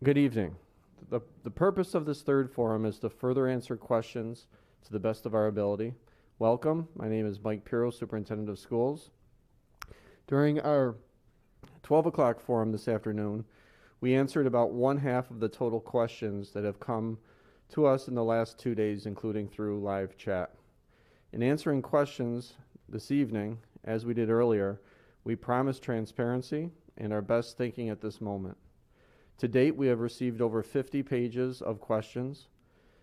Good evening. The purpose of this third forum is to further answer questions to the best of our ability. Welcome. My name is Mike Pirro, Superintendent of Schools. During our 12 o'clock forum this afternoon, we answered about one half of the total questions that have come to us in the last 2 days, including through live chat. In answering questions this evening, as we did earlier, we promise transparency and our best thinking at this moment. To date, we have received over 50 pages of questions.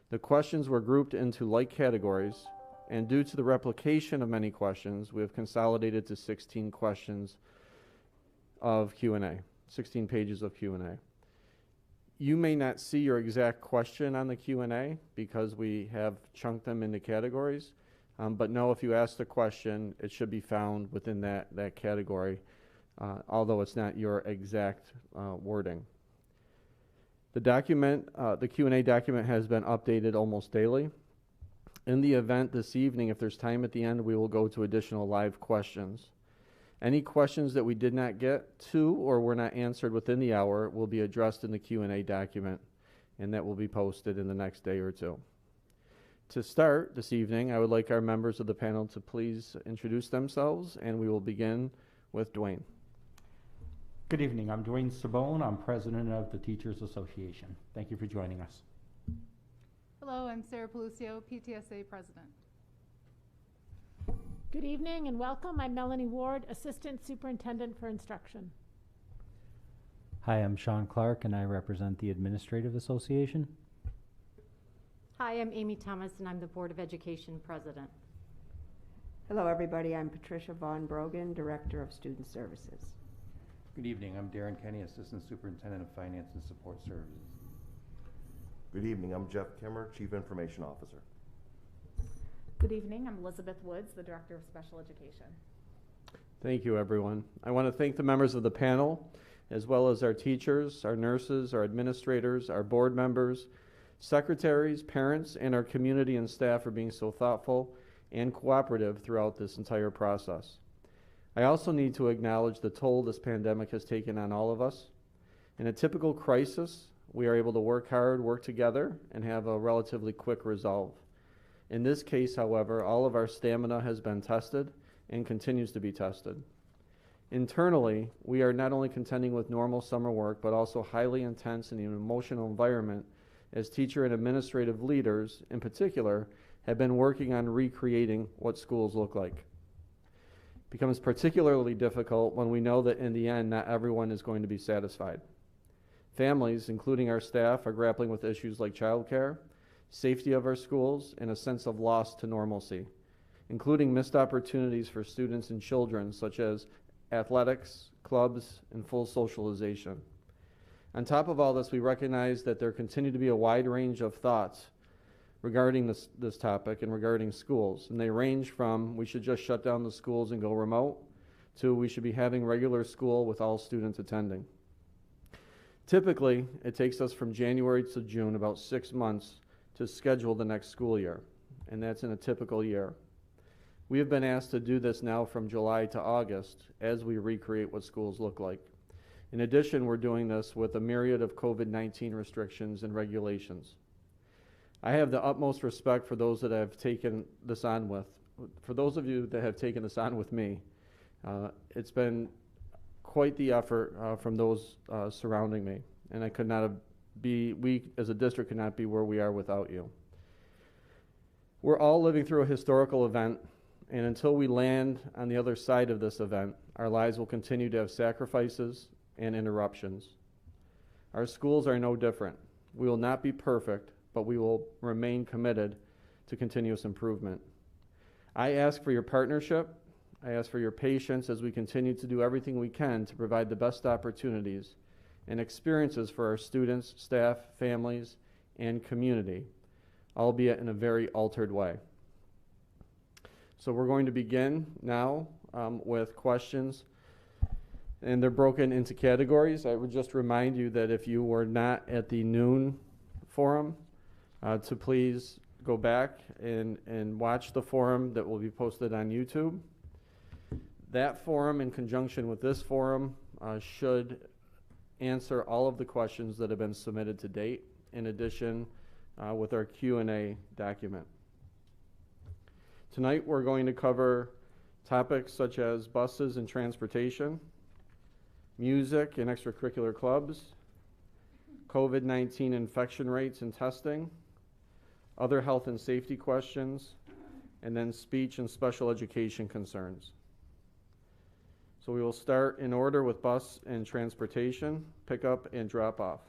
The questions were grouped into like categories, and due to the replication of many questions, we have consolidated to 16 questions of Q&A, 16 pages of Q&A. You may not see your exact question on the Q&A because we have chunked them into categories, but know if you ask the question, it should be found within that category, although it's not your exact wording. The Q&A document has been updated almost daily. In the event this evening, if there's time at the end, we will go to additional live questions. Any questions that we did not get to or were not answered within the hour will be addressed in the Q&A document, and that will be posted in the next day or two. To start this evening, I would like our members of the panel to please introduce themselves, and we will begin with Dwayne. Good evening. I'm Dwayne Sabone. I'm president of the Teachers Association. Thank you for joining us. Hello, I'm Sarah Pelucio, PTSA president. Good evening and welcome. I'm Melanie Ward, assistant superintendent for instruction. Hi, I'm Sean Clark and I represent the Administrative Association. Hi, I'm Amy Thomas and I'm the Board of Education president. Hello everybody, I'm Patricia Vaughn Brogan, Director of Student Services. Good evening. I'm Darren Kenny, Assistant Superintendent of Finance and Support Services. Good evening. I'm Jeff Kimmer, Chief Information Officer. Good evening. I'm Elizabeth Woods, the Director of Special Education. Thank you, everyone. I want to thank the members of the panel, as well as our teachers, our nurses, our administrators, our board members, secretaries, parents, and our community and staff for being so thoughtful and cooperative throughout this entire process. I also need to acknowledge the toll this pandemic has taken on all of us. In a typical crisis, we are able to work hard, work together, and have a relatively quick resolve. In this case, however, all of our stamina has been tested and continues to be tested. Internally, we are not only contending with normal summer work, but also highly intense and emotional environment as teacher and administrative leaders, in particular, have been working on recreating what schools look like. Becomes particularly difficult when we know that in the end, not everyone is going to be satisfied. Families, including our staff, are grappling with issues like childcare, safety of our schools, and a sense of loss to normalcy, including missed opportunities for students and children such as athletics, clubs, and full socialization. On top of all this, we recognize that there continue to be a wide range of thoughts regarding this topic and regarding schools. And they range from we should just shut down the schools and go remote to we should be having regular school with all students attending. Typically, it takes us from January to June about 6 months to schedule the next school year, and that's in a typical year. We have been asked to do this now from July to August as we recreate what schools look like. In addition, we're doing this with a myriad of COVID-19 restrictions and regulations. I have the utmost respect for those that have taken this on with. For those of you that have taken this on with me, it's been quite the effort from those surrounding me, and I could not have we as a district could not be where we are without you. We're all living through a historical event, and until we land on the other side of this event, our lives will continue to have sacrifices and interruptions. Our schools are no different. We will not be perfect, but we will remain committed to continuous improvement. I ask for your partnership. I ask for your patience as we continue to do everything we can to provide the best opportunities and experiences for our students, staff, families, and community, albeit in a very altered way. So we're going to begin now with questions, and they're broken into categories. I would just remind you that if you were not at the noon forum, to please go back and watch the forum that will be posted on YouTube. That forum, in conjunction with this forum, should answer all of the questions that have been submitted to date, in addition with our Q&A document. Tonight we're going to cover topics such as buses and transportation, music and extracurricular clubs, COVID-19 infection rates and testing, other health and safety questions, and then speech and special education concerns. So we will start in order with bus and transportation, pickup and drop off.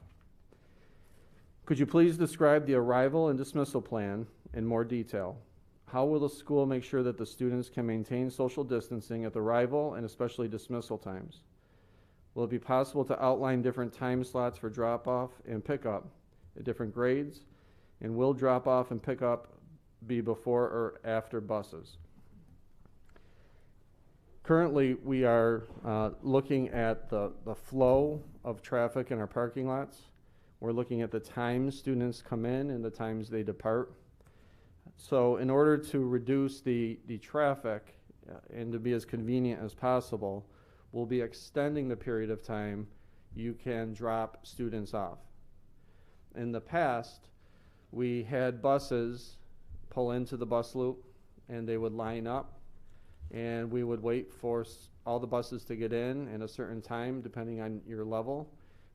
Could you please describe the arrival and dismissal plan in more detail? How will the school make sure that the students can maintain social distancing at the arrival and especially dismissal times? Will it be possible to outline different time slots for drop off and pickup at different grades? And will drop off and pickup be before or after buses? Currently, we are looking at the flow of traffic in our parking lots. We're looking at the times students come in and the times they depart. So in order to reduce the traffic and to be as convenient as possible, we'll be extending the period of time you can drop students off. In the past, we had buses pull into the bus loop and they would line up, and we would wait for all the buses to get in a certain time depending on your level,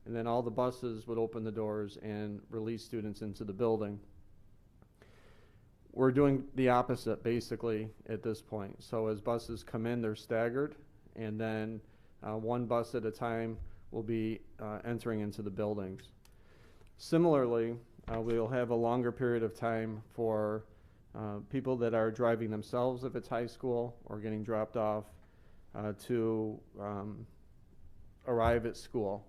and then all the buses would open the doors and release students into the building. We're doing the opposite basically at this point. So as buses come in, they're staggered, and then one bus at a time will be entering into the buildings. Similarly, we'll have a longer period of time for people that are driving themselves if it's high school or getting dropped off to arrive at school.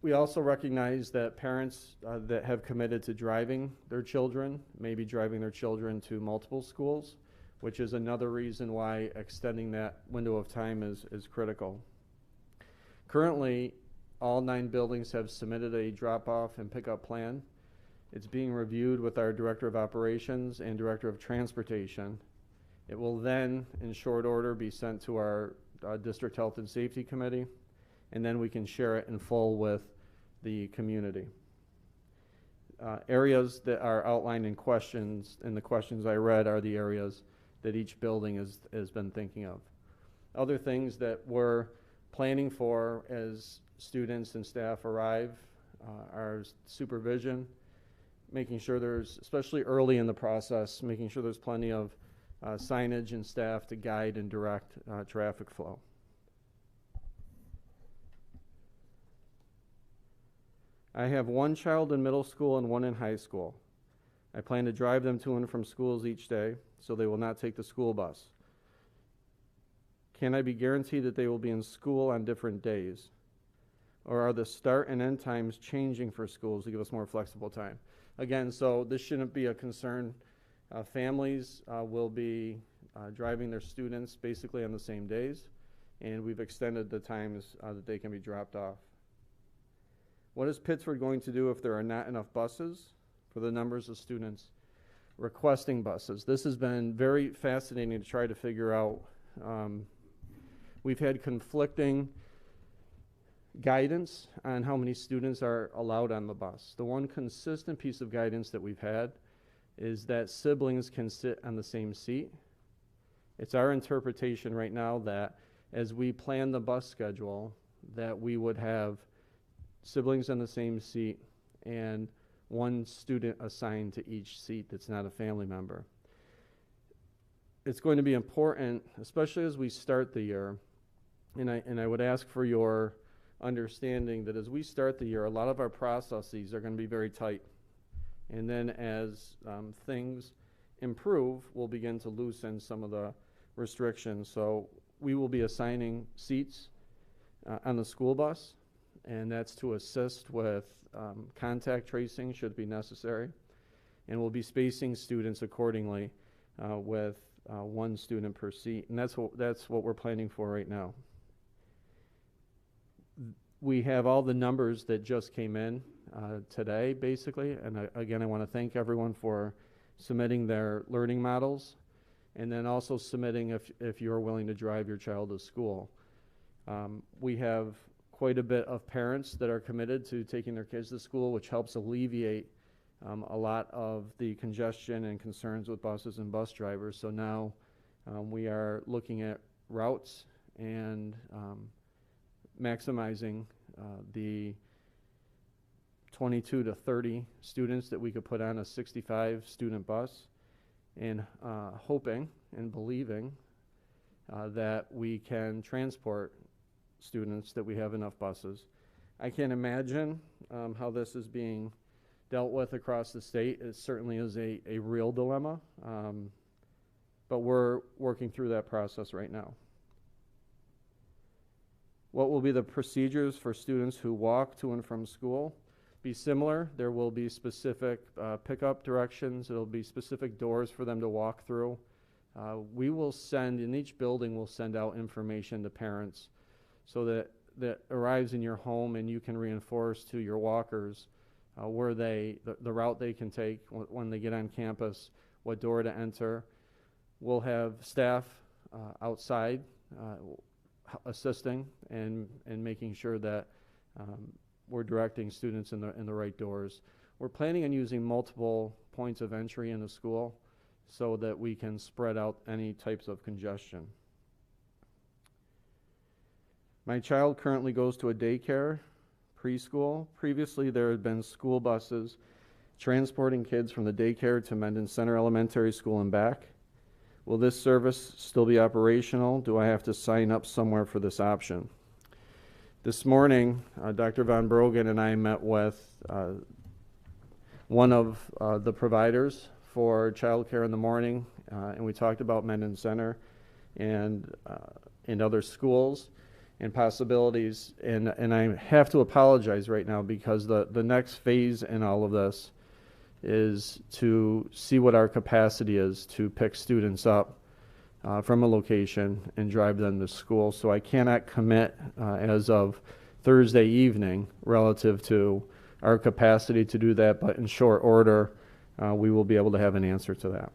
We also recognize that parents that have committed to driving their children may be driving their children to multiple schools, which is another reason why extending that window of time is critical. Currently, all 9 buildings have submitted a drop-off and pickup plan. It's being reviewed with our Director of Operations and Director of Transportation. It will then, in short order, be sent to our District Health and Safety Committee, and then we can share it in full with the community. Areas that are outlined in questions, in the questions I read, are the areas that each building has been thinking of. Other things that we're planning for as students and staff arrive are supervision, making sure there's, especially early in the process, making sure there's plenty of signage and staff to guide and direct traffic flow. I have 1 child in middle school and 1 in high school. I plan to drive them to and from schools each day, so they will not take the school bus. Can I be guaranteed that they will be in school on different days? Or are the start and end times changing for schools to give us more flexible time? Again, so this shouldn't be a concern. Families will be driving their students basically on the same days, and we've extended the times that they can be dropped off. What is Pittsford going to do if there are not enough buses for the numbers of students requesting buses? This has been very fascinating to try to figure out. We've had conflicting guidance on how many students are allowed on the bus. The one consistent piece of guidance that we've had is that siblings can sit on the same seat. It's our interpretation right now that as we plan the bus schedule, that we would have siblings on the same seat and 1 student assigned to each seat that's not a family member. It's going to be important, especially as we start the year, and I would ask for your understanding that as we start the year, a lot of our processes are going to be very tight. And then as things improve, we'll begin to loosen some of the restrictions. So we will be assigning seats on the school bus, and that's to assist with contact tracing should be necessary. And we'll be spacing students accordingly with 1 student per seat. And that's what we're planning for right now. We have all the numbers that just came in today, basically. And again, I want to thank everyone for submitting their learning models, and then also submitting if you're willing to drive your child to school. We have quite a bit of parents that are committed to taking their kids to school, which helps alleviate a lot of the congestion and concerns with buses and bus drivers. So now we are looking at routes and maximizing the 22 to 30 students that we could put on a 65 student bus, and hoping and believing that we can transport students, that we have enough buses. I can't imagine how this is being dealt with across the state. It certainly is a real dilemma, but we're working through that process right now. What will be the procedures for students who walk to and from school? Be similar. There will be specific pickup directions. It'll be specific doors for them to walk through. We will send, in each building, we'll send out information to parents so that arrives in your home, and you can reinforce to your walkers where the route they can take when they get on campus, what door to enter. We'll have staff outside assisting and making sure that we're directing students in the right doors. We're planning on using multiple points of entry in the school so that we can spread out any types of congestion. My child currently goes to a daycare, preschool. Previously, there had been school buses transporting kids from the daycare to Mendon Center Elementary School and back. Will this service still be operational? Do I have to sign up somewhere for this option? This morning, Dr. Von Brogan and I met with one of the providers for childcare in the morning, and we talked about Mendon Center and other schools and possibilities. And I have to apologize right now because the next phase in all of this is to see what our capacity is to pick students up from a location and drive them to school. So I cannot commit as of Thursday evening relative to our capacity to do that, but in short order, we will be able to have an answer to that.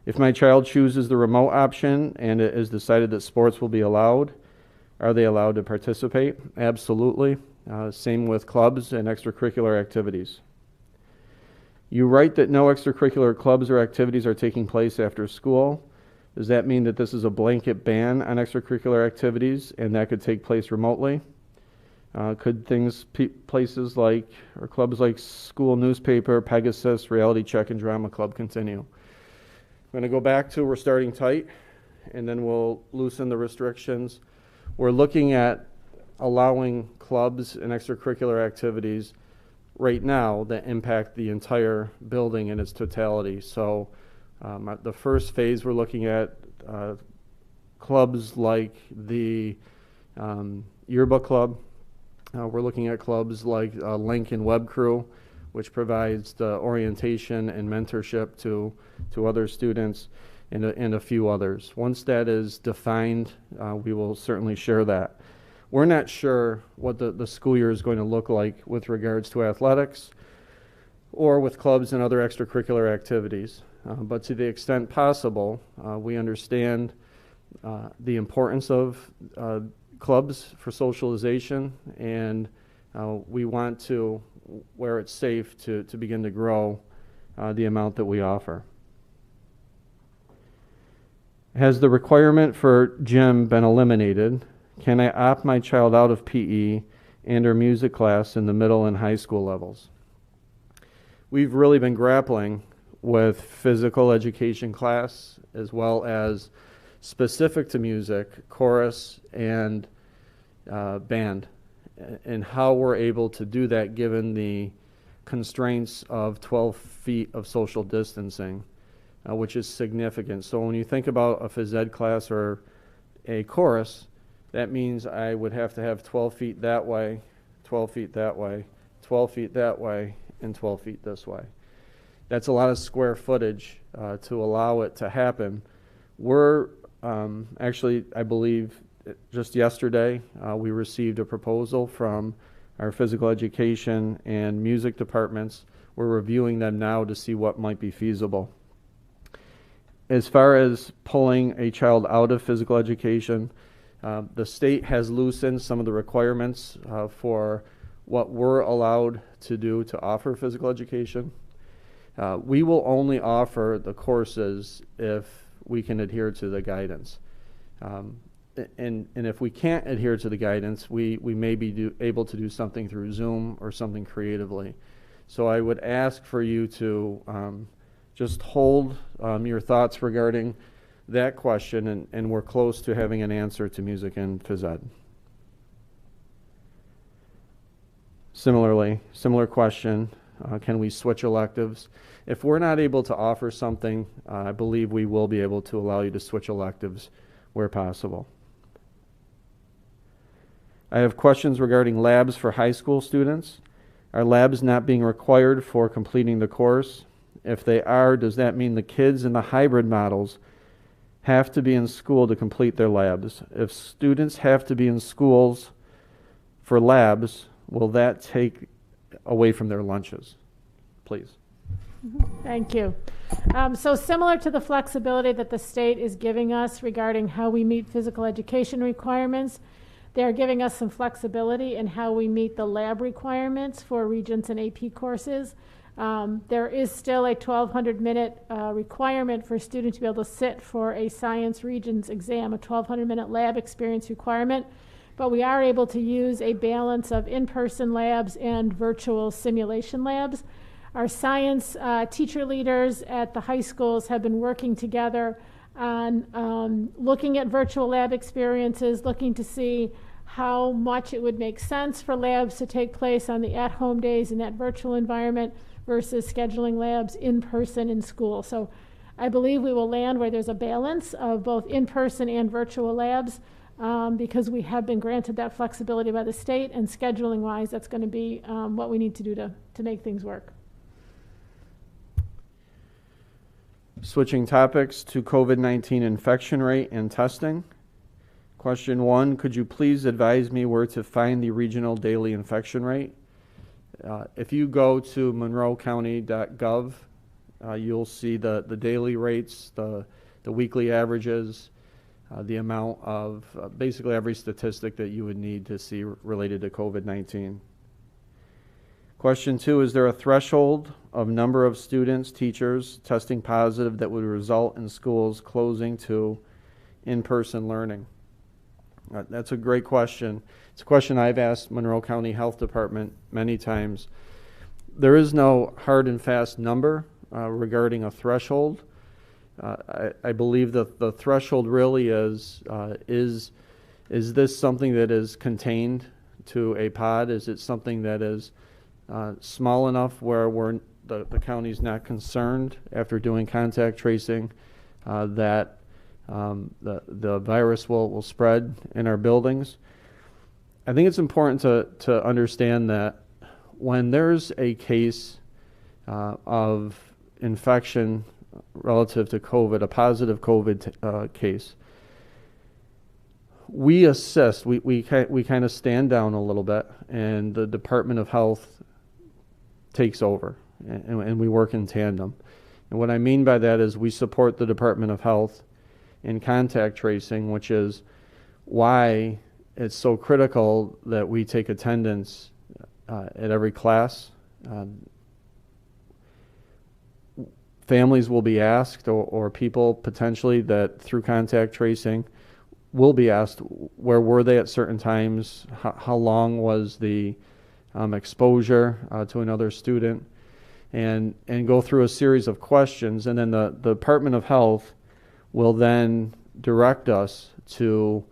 If my child chooses the remote option and it is decided that sports will be allowed, are they allowed to participate? Absolutely. Same with clubs and extracurricular activities. You write that no extracurricular clubs or activities are taking place after school. Does that mean that this is a blanket ban on extracurricular activities and that could take place remotely? Could places like, or clubs like school newspaper, Pegasus, Reality Check, and Drama Club continue? I'm going to go back to we're starting tight, and then we'll loosen the restrictions. We're looking at allowing clubs and extracurricular activities right now that impact the entire building in its totality. So the first phase, we're looking at clubs like the Yearbook Club. We're looking at clubs like Lincoln Web Crew, which provides the orientation and mentorship to other students, and a few others. Once that is defined, we will certainly share that. We're not sure what the school year is going to look like with regards to athletics or with clubs and other extracurricular activities. But to the extent possible, we understand the importance of clubs for socialization, and we want to, where it's safe, to begin to grow the amount that we offer. Has the requirement for gym been eliminated? Can I opt my child out of PE and or music class in the middle and high school levels? We've really been grappling with physical education class as well as specific to music, chorus, and band, and how we're able to do that given the constraints of 12 feet of social distancing, which is significant. So when you think about a phys ed class or a chorus, that means I would have to have 12 feet that way, 12 feet that way, 12 feet that way, and 12 feet this way. That's a lot of square footage to allow it to happen. We're actually, I believe, just yesterday, we received a proposal from our physical education and music departments. We're reviewing them now to see what might be feasible. As far as pulling a child out of physical education, the state has loosened some of the requirements for what we're allowed to do to offer physical education. We will only offer the courses if we can adhere to the guidance. And if we can't adhere to the guidance, we may be able to do something through Zoom or something creatively. So I would ask for you to just hold your thoughts regarding that question, and we're close to having an answer to music and phys ed. Similarly, similar question, can we switch electives? If we're not able to offer something, I believe we will be able to allow you to switch electives where possible. I have questions regarding labs for high school students. Are labs not being required for completing the course? If they are, does that mean the kids in the hybrid models have to be in school to complete their labs? If students have to be in schools for labs, will that take away from their lunches? Please. Thank you. So similar to the flexibility that the state is giving us regarding how we meet physical education requirements, they're giving us some flexibility in how we meet the lab requirements for Regents and AP courses. There is still a 1,200-minute requirement for students to be able to sit for a Science Regents exam, a 1,200-minute lab experience requirement. But we are able to use a balance of in-person labs and virtual simulation labs. Our science teacher leaders at the high schools have been working together on looking at virtual lab experiences, looking to see how much it would make sense for labs to take place on the at-home days in that virtual environment versus scheduling labs in person in school. So I believe we will land where there's a balance of both in-person and virtual labs because we have been granted that flexibility by the state, and scheduling-wise, that's going to be what we need to do to make things work. Switching topics to COVID-19 infection rate and testing. Question 1, could you please advise me where to find the regional daily infection rate? If you go to monroecounty.gov, you'll see the daily rates, the weekly averages, the amount of basically every statistic that you would need to see related to COVID-19. Question 2, is there a threshold of number of students, teachers testing positive that would result in schools closing to in-person learning? That's a great question. It's a question I've asked Monroe County Health Department many times. There is no hard and fast number regarding a threshold. I believe that the threshold really is this something that is contained to a pod? Is it something that is small enough where the county's not concerned after doing contact tracing that the virus will spread in our buildings? I think it's important to understand that when there's a case of infection relative to COVID, a positive COVID case, we assist, we kind of stand down a little bit, and the Department of Health takes over, and we work in tandem. And what I mean by that is we support the Department of Health in contact tracing, which is why it's so critical that we take attendance at every class. Families will be asked, or people potentially that through contact tracing will be asked, where were they at certain times? How long was the exposure to another student? And go through a series of questions, and then the Department of Health will then direct us to,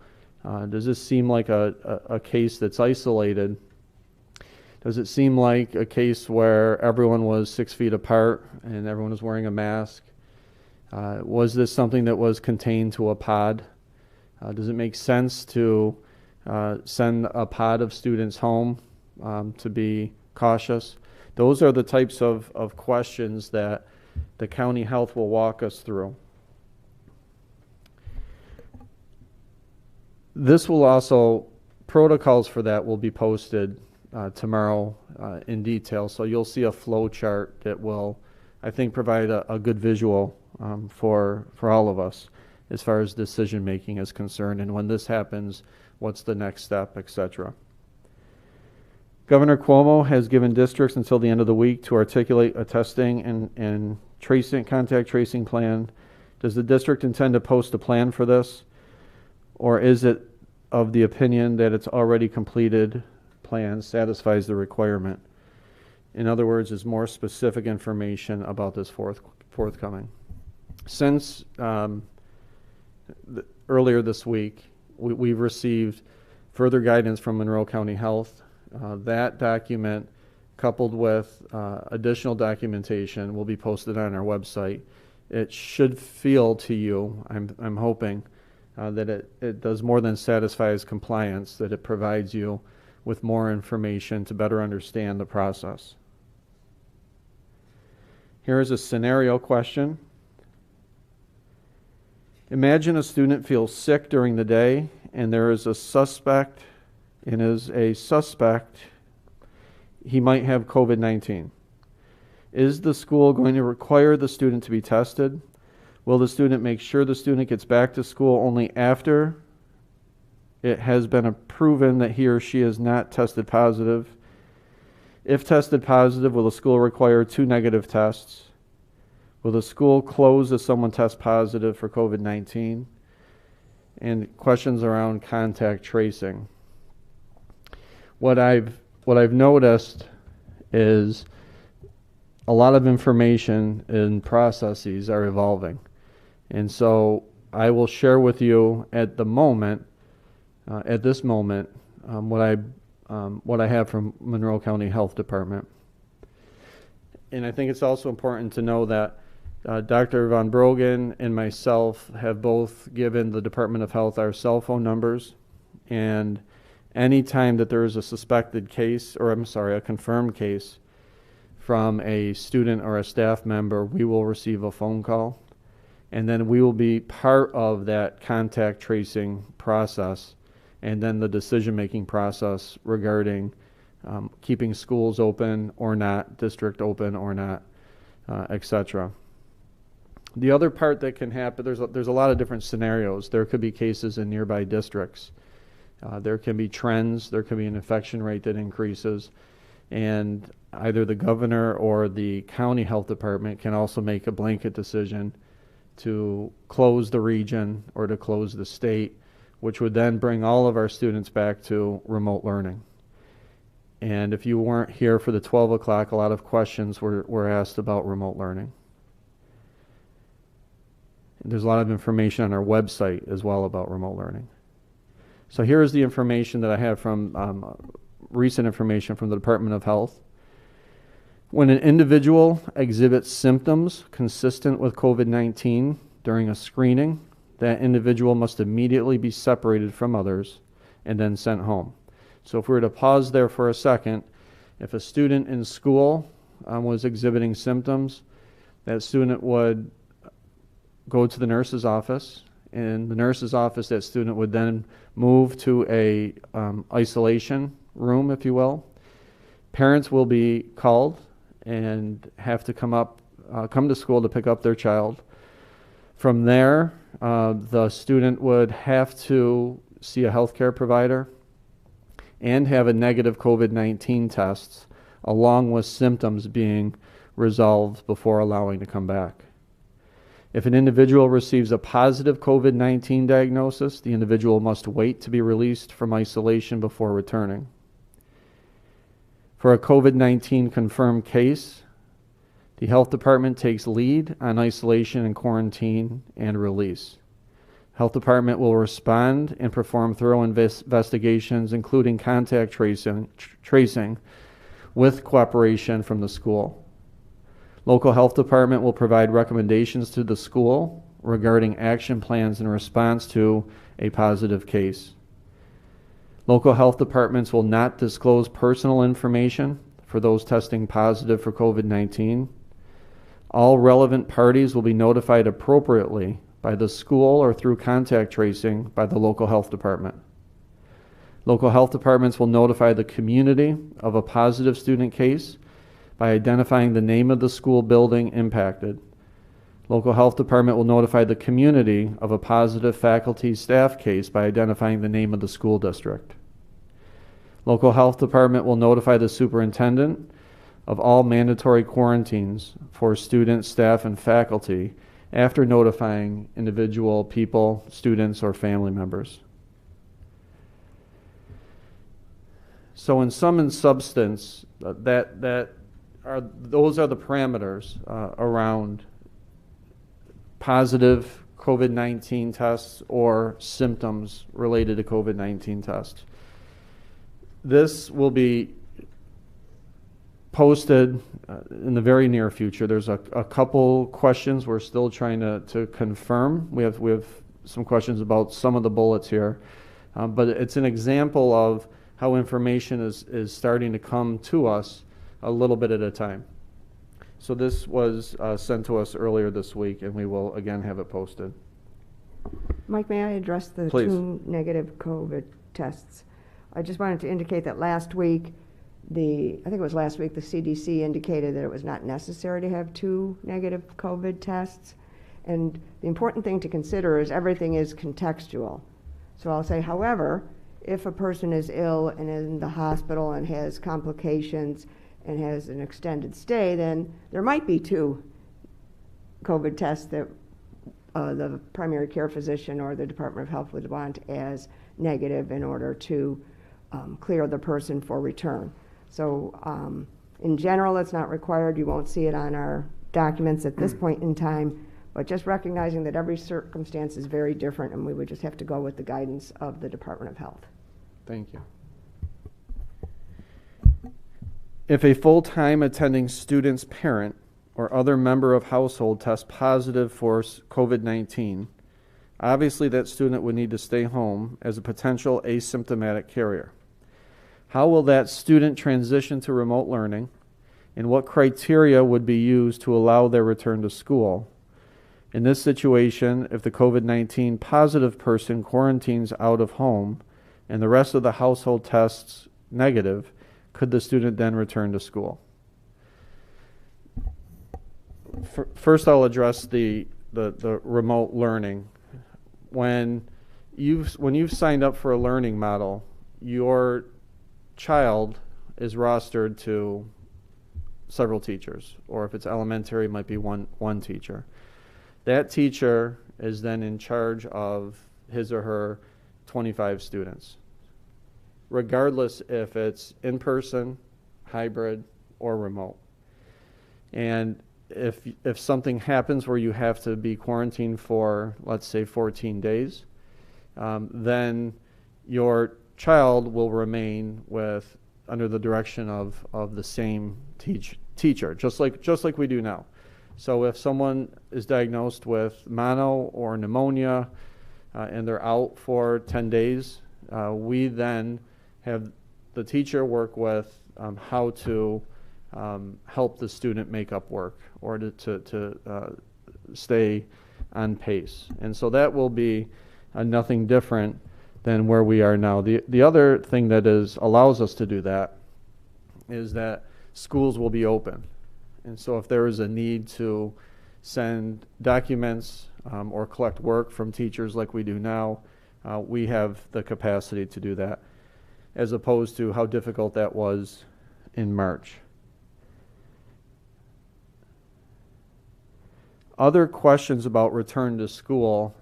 does this seem like a case that's isolated? Does it seem like a case where everyone was 6 feet apart and everyone was wearing a mask? Was this something that was contained to a pod? Does it make sense to send a pod of students home to be cautious? Those are the types of questions that the county health will walk us through. This will also, protocols for that will be posted tomorrow in detail. So you'll see a flow chart that will, I think, provide a good visual for all of us as far as decision making is concerned, and when this happens, what's the next step, etc. Governor Cuomo has given districts until the end of the week to articulate a testing and contact tracing plan. Does the district intend to post a plan for this, or is it of the opinion that its already completed plan satisfies the requirement? In other words, is more specific information about this forthcoming. Since earlier this week, we've received further guidance from Monroe County Health. That document, coupled with additional documentation, will be posted on our website. It should feel to you, I'm hoping, that it does more than satisfies compliance, that it provides you with more information to better understand the process. Here is a scenario question. Imagine a student feels sick during the day and there is a suspect, he might have COVID-19. Is the school going to require the student to be tested? Will the student make sure the student gets back to school only after it has been proven that he or she is not tested positive? If tested positive, will the school require 2 negative tests? Will the school close if someone tests positive for COVID-19? And questions around contact tracing. What I've noticed is a lot of information and processes are evolving. And so I will share with you at this moment, what I have from Monroe County Health Department. And I think it's also important to know that Dr. Von Brogan and myself have both given the Department of Health our cell phone numbers, and any time that there is a suspected case, or a confirmed case from a student or a staff member, we will receive a phone call, and then we will be part of that contact tracing process, and then the decision-making process regarding keeping schools open or not, district open or not, etc. The other part that can happen, there's a lot of different scenarios. There could be cases in nearby districts. There can be trends. There could be an infection rate that increases. And either the governor or the county health department can also make a blanket decision to close the region or to close the state, which would then bring all of our students back to remote learning. And if you weren't here for the 12 o'clock, a lot of questions were asked about remote learning. There's a lot of information on our website as well about remote learning. So here is the information that I have from recent information from the Department of Health. When an individual exhibits symptoms consistent with COVID-19 during a screening, that individual must immediately be separated from others and then sent home. So if we were to pause there for a second, if a student in school was exhibiting symptoms, that student would go to the nurse's office. In the nurse's office, that student would then move to a isolation room, if you will. Parents will be called and have to come to school to pick up their child. From there, the student would have to see a healthcare provider and have a negative COVID-19 test, along with symptoms being resolved before allowing to come back. If an individual receives a positive COVID-19 diagnosis, the individual must wait to be released from isolation before returning. For a COVID-19 confirmed case, the health department takes lead on isolation and quarantine and release. Health department will respond and perform thorough investigations, including contact tracing with cooperation from the school. Local health department will provide recommendations to the school regarding action plans in response to a positive case. Local health departments will not disclose personal information for those testing positive for COVID-19. All relevant parties will be notified appropriately by the school or through contact tracing by the local health department. Local health departments will notify the community of a positive student case by identifying the name of the school building impacted. Local health department will notify the community of a positive faculty staff case by identifying the name of the school district. Local health department will notify the superintendent of all mandatory quarantines for students, staff, and faculty after notifying individual people, students, or family members. So in sum and substance, those are the parameters around positive COVID-19 tests or symptoms related to COVID-19 tests. This will be posted in the very near future. There's a couple questions we're still trying to confirm. We have some questions about some of the bullets here, but it's an example of how information is starting to come to us a little bit at a time. So this was sent to us earlier this week, and we will again have it posted. Mike, may I address the Please. 2 negative COVID tests? I just wanted to indicate that last week, I think it was last week, the CDC indicated that it was not necessary to have 2 negative COVID tests. And the important thing to consider is everything is contextual. So I'll say, however, if a person is ill and in the hospital and has complications and has an extended stay, then there might be 2 COVID tests that the primary care physician or the Department of Health would want as negative in order to clear the person for return. So in general, it's not required. You won't see it on our documents at this point in time, but just recognizing that every circumstance is very different, and we would just have to go with the guidance of the Department of Health. Thank you. If a full-time attending student's parent or other member of household tests positive for COVID-19, obviously that student would need to stay home as a potential asymptomatic carrier. How will that student transition to remote learning, and what criteria would be used to allow their return to school? In this situation, if the COVID-19 positive person quarantines out of home and the rest of the household tests negative, could the student then return to school? First, I'll address the remote learning. When you've signed up for a learning model, your child is rostered to several teachers, or if it's elementary, it might be one teacher. That teacher is then in charge of his or her 25 students, regardless if it's in person, hybrid, or remote. And if something happens where you have to be quarantined for, let's say, 14 days, then your child will remain under the direction of the same teacher, just like we do now. So if someone is diagnosed with mono or pneumonia and they're out for 10 days, we then have the teacher work with how to help the student make up work or to stay on pace. And so that will be nothing different than where we are now. The other thing that allows us to do that is that schools will be open. And so if there is a need to send documents or collect work from teachers like we do now, we have the capacity to do that, as opposed to how difficult that was in March. Other questions about return to school,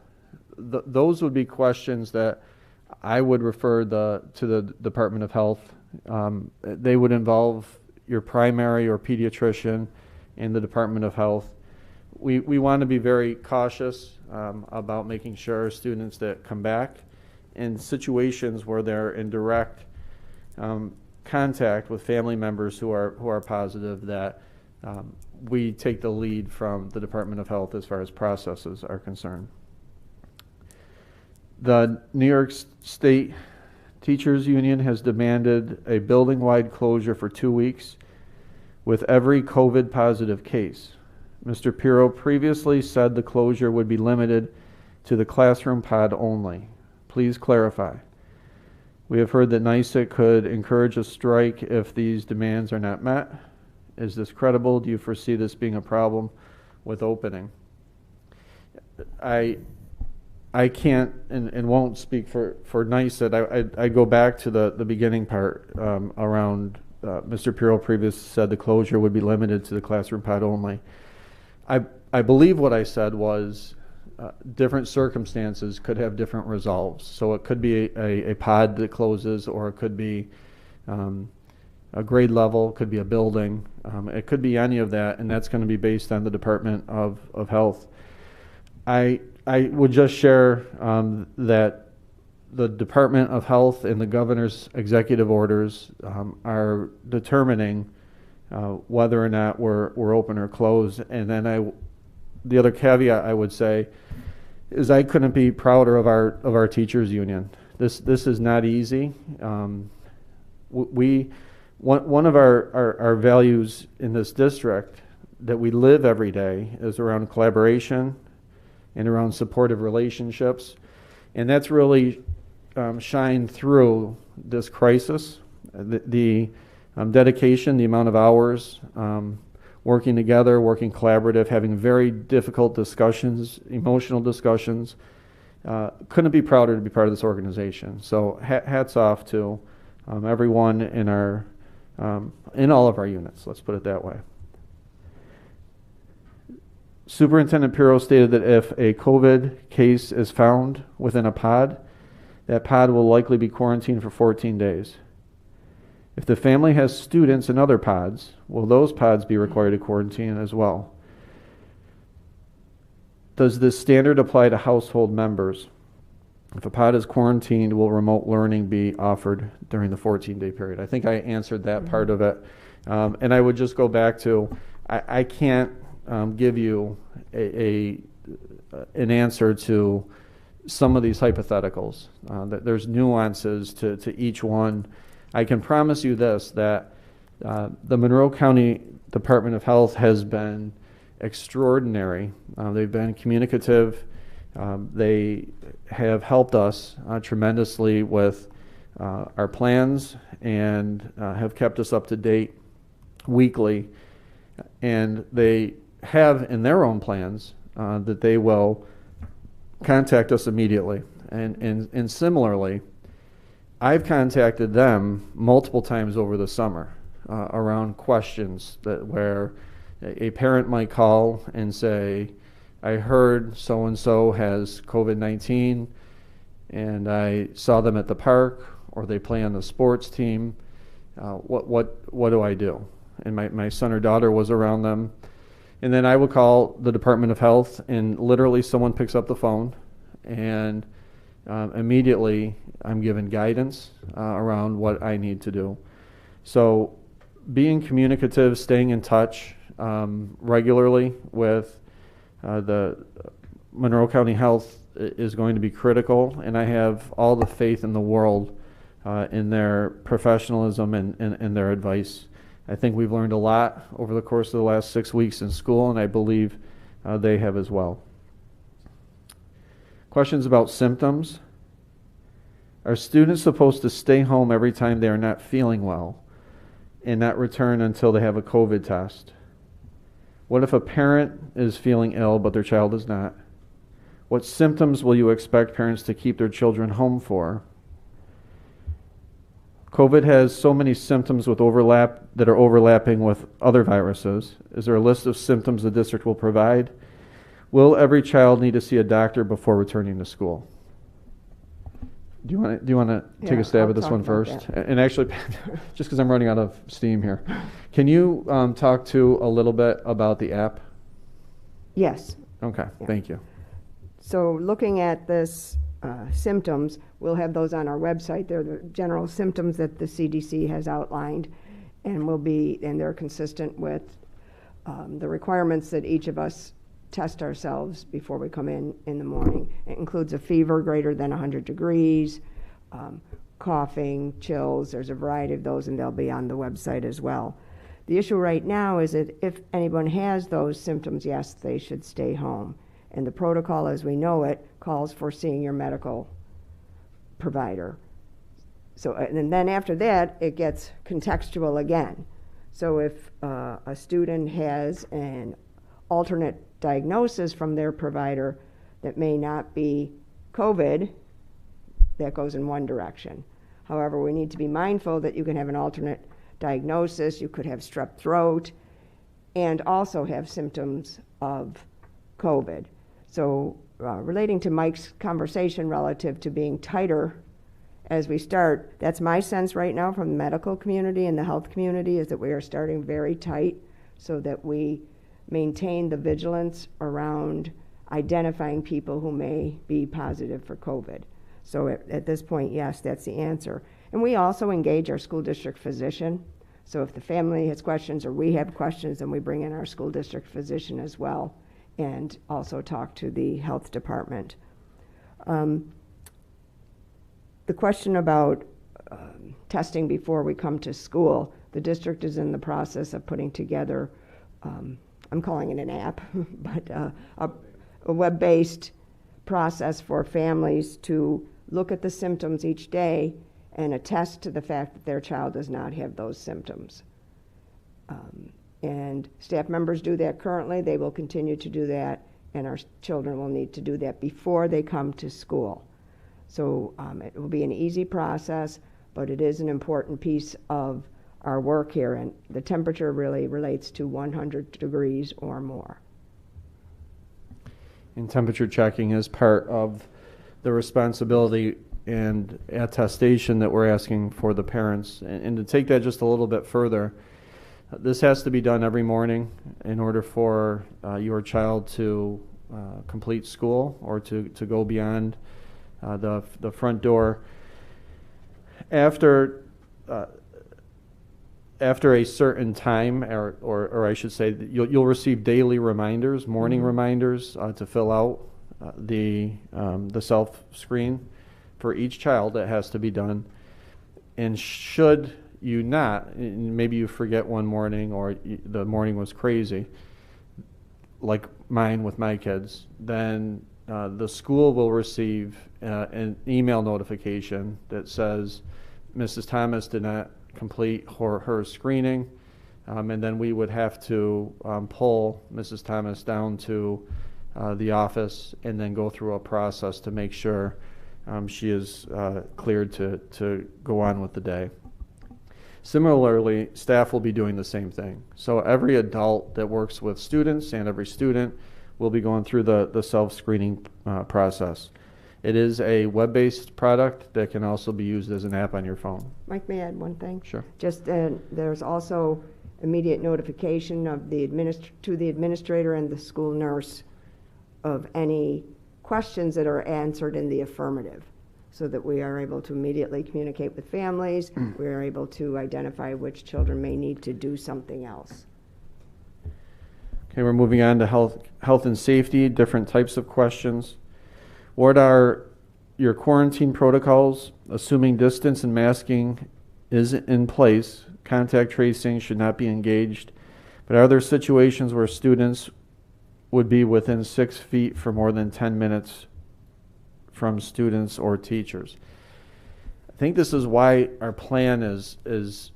those would be questions that I would refer to the Department of Health. They would involve your primary or pediatrician and the Department of Health. We want to be very cautious about making sure students that come back in situations where they're in direct contact with family members who are positive, that we take the lead from the Department of Health as far as processes are concerned. The New York State Teachers Union has demanded a building-wide closure for 2 weeks with every COVID positive case. Mr. Pirro previously said the closure would be limited to the classroom pod only. Please clarify. We have heard that NYSEC could encourage a strike if these demands are not met. Is this credible? Do you foresee this being a problem with opening? I can't and won't speak for NICET. I go back to the beginning part around Mr. Pirro previously said the closure would be limited to the classroom pod only. I believe what I said was different circumstances could have different resolves. So it could be a pod that closes, or it could be a grade level, could be a building. It could be any of that, and that's going to be based on the Department of Health. I would just share that the Department of Health and the governor's executive orders are determining whether or not we're open or closed. And then the other caveat I would say is I couldn't be prouder of our teachers union. This is not easy. One of our values in this district that we live every day is around collaboration and around supportive relationships, and that's really shined through this crisis. The dedication, the amount of hours, working together, working collaborative, having very difficult discussions, emotional discussions. Couldn't be prouder to be part of this organization. So hats off to everyone in all of our units, let's put it that way. Superintendent Pirro stated that if a COVID case is found within a pod, that pod will likely be quarantined for 14 days. If the family has students in other pods, will those pods be required to quarantine as well? Does this standard apply to household members? If a pod is quarantined, will remote learning be offered during the 14-day period? I think I answered that part of it. And I would just go back to, I can't give you an answer to some of these hypotheticals. There's nuances to each one. I can promise you this, that the Monroe County Department of Health has been extraordinary. They've been communicative. They have helped us tremendously with our plans and have kept us up to date weekly. And they have in their own plans that they will contact us immediately. And similarly, I've contacted them multiple times over the summer around questions where a parent might call and say, I heard so-and-so has COVID-19 and I saw them at the park, or they play on the sports team. What do I do? And my son or daughter was around them. And then I would call the Department of Health, and literally someone picks up the phone, and immediately I'm given guidance around what I need to do. So being communicative, staying in touch regularly with the Monroe County Health is going to be critical, and I have all the faith in the world in their professionalism and their advice. I think we've learned a lot over the course of the last 6 weeks in school, and I believe they have as well. Questions about symptoms. Are students supposed to stay home every time they are not feeling well and not return until they have a COVID test? What if a parent is feeling ill but their child is not? What symptoms will you expect parents to keep their children home for? COVID has so many symptoms that are overlapping with other viruses. Is there a list of symptoms the district will provide? Will every child need to see a doctor before returning to school? Do you want to take a stab at this one first? And actually, just because I'm running out of steam here, can you talk to a little bit about the app? Yes. Okay, yeah. Thank you. So looking at this symptoms, we'll have those on our website. They're the general symptoms that the CDC has outlined, and they're consistent with the requirements that each of us test ourselves before we come in the morning. It includes a fever greater than 100 degrees, coughing, chills. There's a variety of those, and they'll be on the website as well. The issue right now is that if anyone has those symptoms, yes, they should stay home. And the protocol as we know it calls for seeing your medical provider. So, and then after that, it gets contextual again. So if a student has an alternate diagnosis from their provider that may not be COVID, that goes in one direction. However, we need to be mindful that you can have an alternate diagnosis, you could have strep throat, and also have symptoms of COVID. So relating to Mike's conversation relative to being tighter as we start, that's my sense right now from the medical community and the health community, is that we are starting very tight so that we maintain the vigilance around identifying people who may be positive for COVID. So at this point, yes, that's the answer. And we also engage our school district physician. So if the family has questions or we have questions, then we bring in our school district physician as well, and also talk to the health department. The question about testing before we come to school, the district is in the process of putting together, I'm calling it an app, but a web-based process for families to look at the symptoms each day and attest to the fact that their child does not have those symptoms. And staff members do that currently. They will continue to do that, and our children will need to do that before they come to school. So it will be an easy process, but it is an important piece of our work here, and the temperature really relates to 100 degrees or more. And temperature checking is part of the responsibility and attestation that we're asking for the parents. And to take that just a little bit further, this has to be done every morning in order for your child to complete school or to go beyond the front door. After a certain time, or I should say, you'll receive daily reminders, morning reminders to fill out the self-screen for each child that has to be done. And should you not, maybe you forget one morning or the morning was crazy, like mine with my kids, then the school will receive an email notification that says Mrs. Thomas did not complete her screening, and then we would have to pull Mrs. Thomas down to the office and then go through a process to make sure she is cleared to go on with the day. Similarly, staff will be doing the same thing. So every adult that works with students and every student will be going through the self-screening process. It is a web-based product that can also be used as an app on your phone. Mike, may I add one thing? Sure. Just there's also immediate notification of to the administrator and the school nurse of any questions that are answered in the affirmative, so that we are able to immediately communicate with families. We are able to identify which children may need to do something else. Okay, we're moving on to health and safety, different types of questions. What are your quarantine protocols? Assuming distance and masking is in place, contact tracing should not be engaged. But are there situations where students would be within 6 feet for more than 10 minutes from students or teachers? I think this is why our plan is as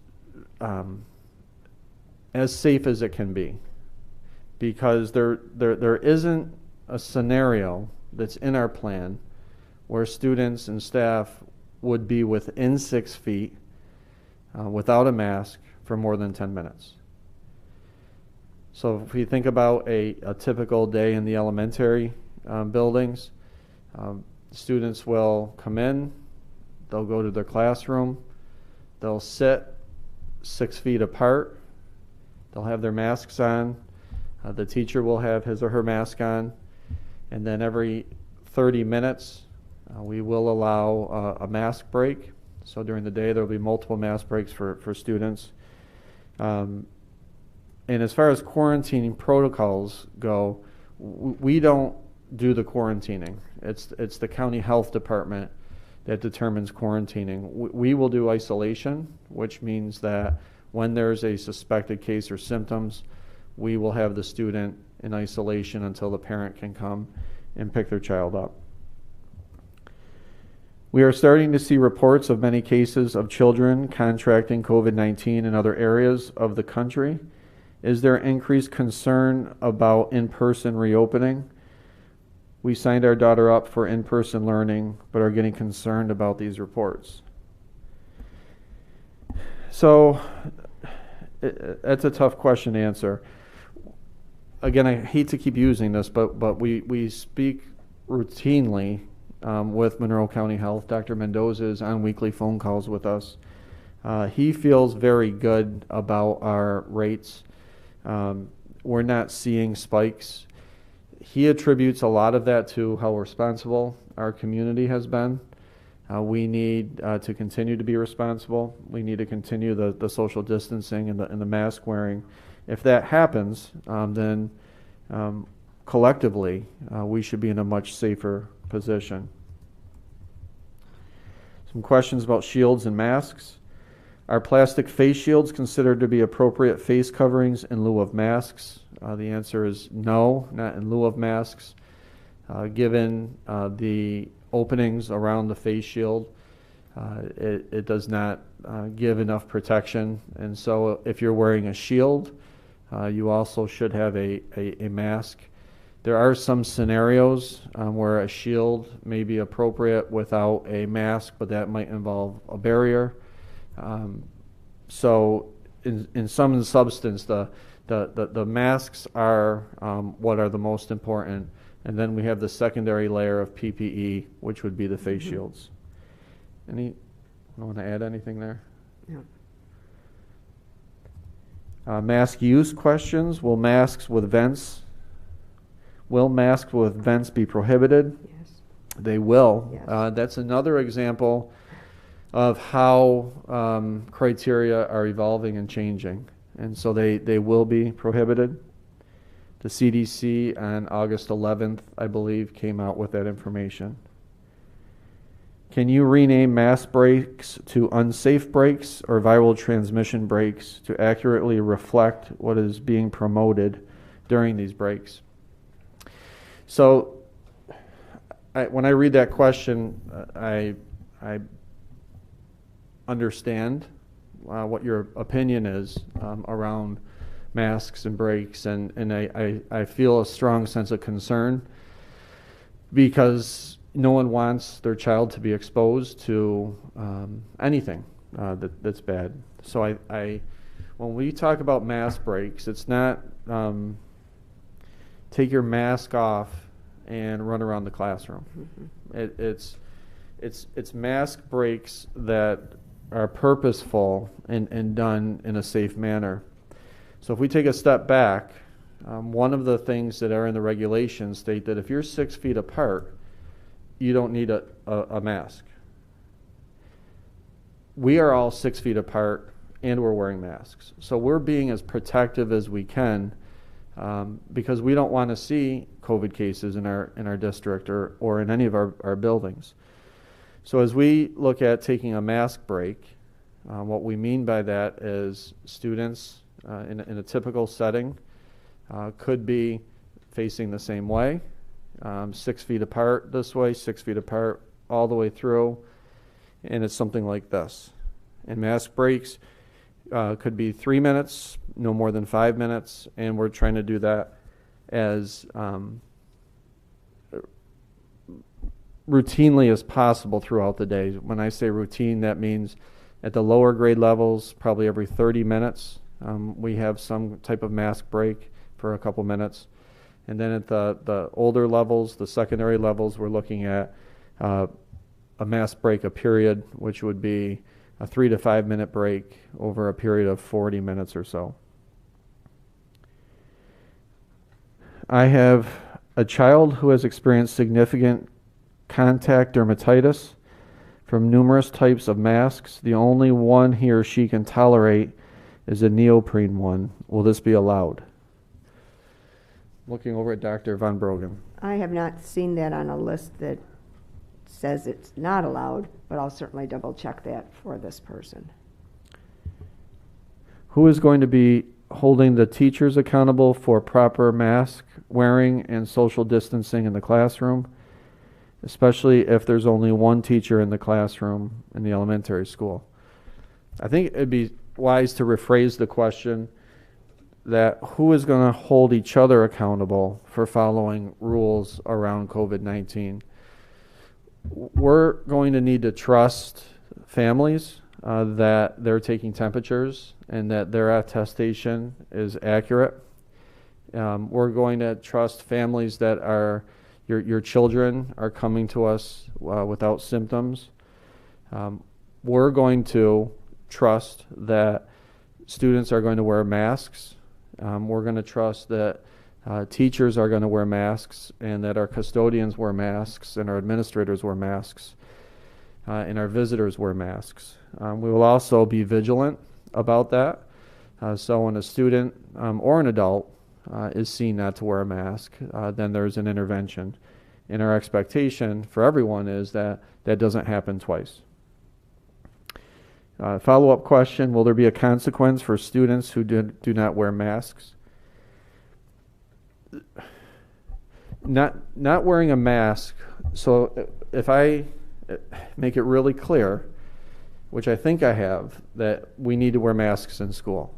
safe as it can be, because there isn't a scenario that's in our plan where students and staff would be within 6 feet without a mask for more than 10 minutes. So if we think about a typical day in the elementary buildings, students will come in, they'll go to their classroom, they'll sit 6 feet apart, they'll have their masks on, the teacher will have his or her mask on, and then every 30 minutes we will allow a mask break. So during the day there will be multiple mask breaks for students. And as far as quarantining protocols go, we don't do the quarantining. It's the county health department that determines quarantining. We will do isolation, which means that when there's a suspected case or symptoms, we will have the student in isolation until the parent can come and pick their child up. We are starting to see reports of many cases of children contracting COVID-19 in other areas of the country. Is there increased concern about in-person reopening? We signed our daughter up for in-person learning, but are getting concerned about these reports. So, that's a tough question to answer. Again, I hate to keep using this, but we speak routinely with Monroe County Health. Dr. Mendoza is on weekly phone calls with us. He feels very good about our rates. We're not seeing spikes. He attributes a lot of that to how responsible our community has been. We need to continue to be responsible. We need to continue the social distancing and the mask wearing. If that happens, then collectively we should be in a much safer position. Some questions about shields and masks. Are plastic face shields considered to be appropriate face coverings in lieu of masks? The answer is no, not in lieu of masks. Given the openings around the face shield, it does not give enough protection. And so if you're wearing a shield, you also should have a mask. There are some scenarios where a shield may be appropriate without a mask, but that might involve a barrier. So in some substance, the masks are what are the most important. And then we have the secondary layer of PPE, which would be the face shields. You want to add anything there? No. Mask use questions. Will masks with vents be prohibited? Yes. They will. Yes. That's another example of how criteria are evolving and changing. And so they will be prohibited. The CDC on August 11th, I believe, came out with that information. Can you rename mask breaks to unsafe breaks or viral transmission breaks to accurately reflect what is being promoted during these breaks? So when I read that question, I understand what your opinion is around masks and breaks, and I feel a strong sense of concern because no one wants their child to be exposed to anything that's bad. So when we talk about mask breaks, it's not take your mask off and run around the classroom. Mm-hmm. It's mask breaks that are purposeful and done in a safe manner. So if we take a step back, one of the things that are in the regulations state that if you're 6 feet apart, you don't need a mask. We are all 6 feet apart and we're wearing masks. So we're being as protective as we can because we don't want to see COVID cases in our district or in any of our buildings. So as we look at taking a mask break, what we mean by that is students in a typical setting could be facing the same way, 6 feet apart this way, 6 feet apart all the way through, and it's something like this. And mask breaks could be 3 minutes, no more than 5 minutes, and we're trying to do that as routinely as possible throughout the day. When I say routine, that means at the lower grade levels, probably every 30 minutes, we have some type of mask break for a couple minutes. And then at the older levels, the secondary levels, we're looking at a mask break, a period, which would be a 3 to 5 minute break over a period of 40 minutes or so. I have a child who has experienced significant contact dermatitis from numerous types of masks. The only one he or she can tolerate is a neoprene one. Will this be allowed? Looking over at Dr. Von Brogen. I have not seen that on a list that says it's not allowed, but I'll certainly double check that for this person. Who is going to be holding the teachers accountable for proper mask wearing and social distancing in the classroom, especially if there's only one teacher in the classroom in the elementary school? I think it'd be wise to rephrase the question. that who is going to hold each other accountable for following rules around COVID-19. We're going to need to trust families that they're taking temperatures and that their attestation is accurate. We're going to trust families that your children are coming to us without symptoms. We're going to trust that students are going to wear masks. We're going to trust that teachers are going to wear masks and that our custodians wear masks and our administrators wear masks and our visitors wear masks. We will also be vigilant about that. So when a student or an adult is seen not to wear a mask, then there's an intervention. And our expectation for everyone is that that doesn't happen twice. Follow-up question, will there be a consequence for students who do not wear masks? Not wearing a mask, so if I make it really clear, which I think I have, that we need to wear masks in school.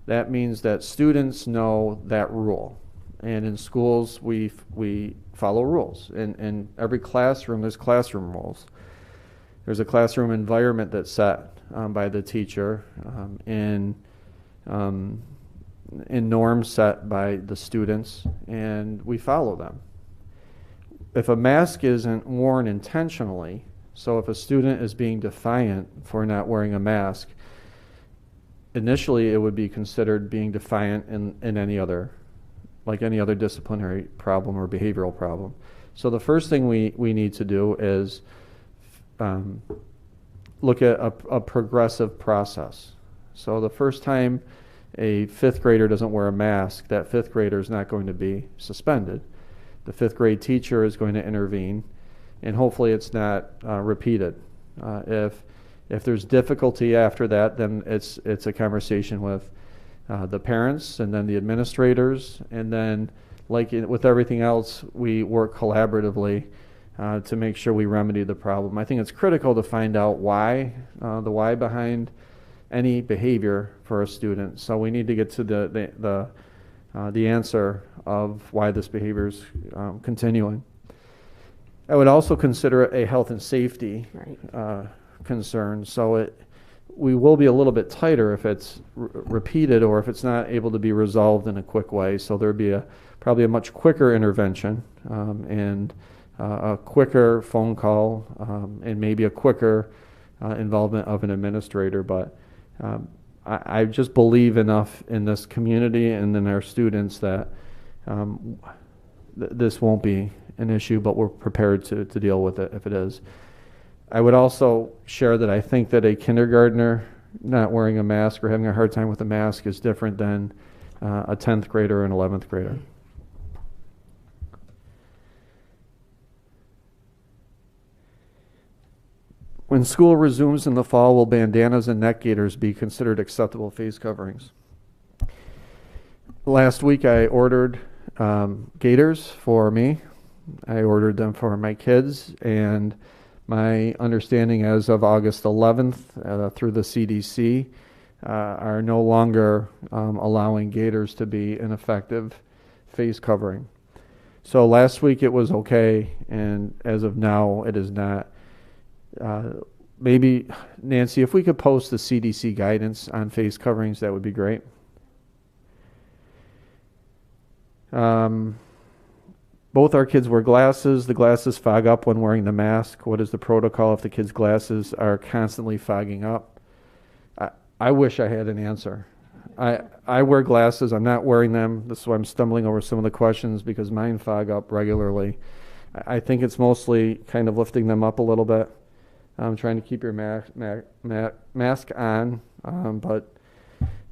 That means that students know that rule. And in schools, we follow rules. In every classroom, there's classroom rules. There's a classroom environment that's set by the teacher in norms set by the students, and we follow them. If a mask isn't worn intentionally, so if a student is being defiant for not wearing a mask, initially it would be considered being defiant in any other, like any other disciplinary problem or behavioral problem. So the first thing we need to do is look at a progressive process. So the first time a fifth grader doesn't wear a mask, that fifth grader is not going to be suspended. The fifth grade teacher is going to intervene, and hopefully it's not repeated. If there's difficulty after that, then it's a conversation with the parents and then the administrators, and then like with everything else, we work collaboratively to make sure we remedy the problem. I think it's critical to find out why, the why behind any behavior for a student. So we need to get to the answer of why this behavior is continuing. I would also consider it a health and safety concern. So we will be a little bit tighter if it's repeated or if it's not able to be resolved in a quick way. So there'd be probably a much quicker intervention and a quicker phone call and maybe a quicker involvement of an administrator. But I just believe enough in this community and in our students that this won't be an issue, but we're prepared to deal with it if it is. I would also share that I think that a kindergartner not wearing a mask or having a hard time with a mask is different than a 10th grader or an 11th grader. When school resumes in the fall, will bandanas and neck gaiters be considered acceptable face coverings? Last week I ordered gaiters for me. I ordered them for my kids, and my understanding as of August 11th through the CDC are no longer allowing gaiters to be an effective face covering. So last week it was okay, and as of now it is not. Maybe, Nancy, if we could post the CDC guidance on face coverings, that would be great. Both our kids wear glasses. The glasses fog up when wearing the mask. What is the protocol if the kids' glasses are constantly fogging up? I wish I had an answer. I wear glasses. I'm not wearing them. This is why I'm stumbling over some of the questions, because mine fog up regularly. I think it's mostly kind of lifting them up a little bit. Trying to keep your mask on. But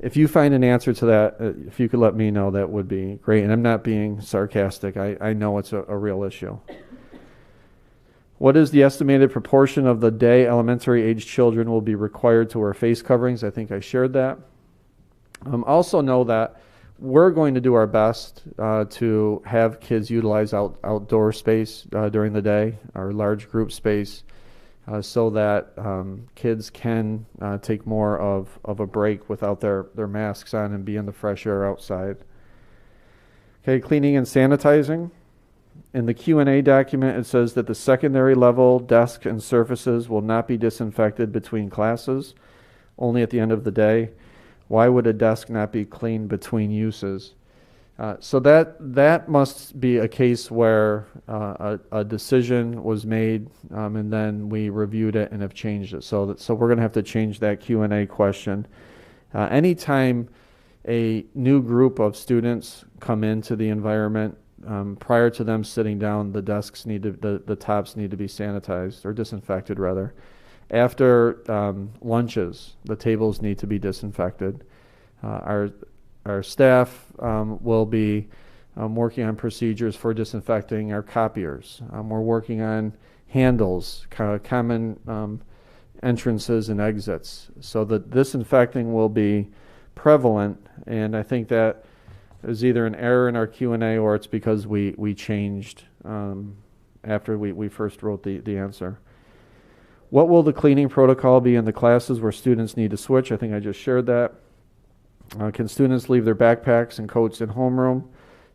if you find an answer to that, if you could let me know, that would be great. And I'm not being sarcastic. I know it's a real issue. What is the estimated proportion of the day elementary age children will be required to wear face coverings? I think I shared that. Also know that we're going to do our best to have kids utilize outdoor space during the day, our large group space. so that kids can take more of a break without their masks on and be in the fresh air outside. Okay, cleaning and sanitizing. In the Q&A document, it says that the secondary level desks and surfaces will not be disinfected between classes, only at the end of the day. Why would a desk not be cleaned between uses? So that must be a case where a decision was made and then we reviewed it and have changed it. So we're going to have to change that Q&A question. Anytime a new group of students come into the environment, prior to them sitting down, the desks the tops need to be sanitized or disinfected rather. After lunches, the tables need to be disinfected. Our staff will be working on procedures for disinfecting our copiers. We're working on handles, common entrances and exits. So the disinfecting will be prevalent, and I think that is either an error in our Q&A or it's because we changed after we first wrote the answer. What will the cleaning protocol be in the classes where students need to switch? I think I just shared that. Can students leave their backpacks and coats in homeroom?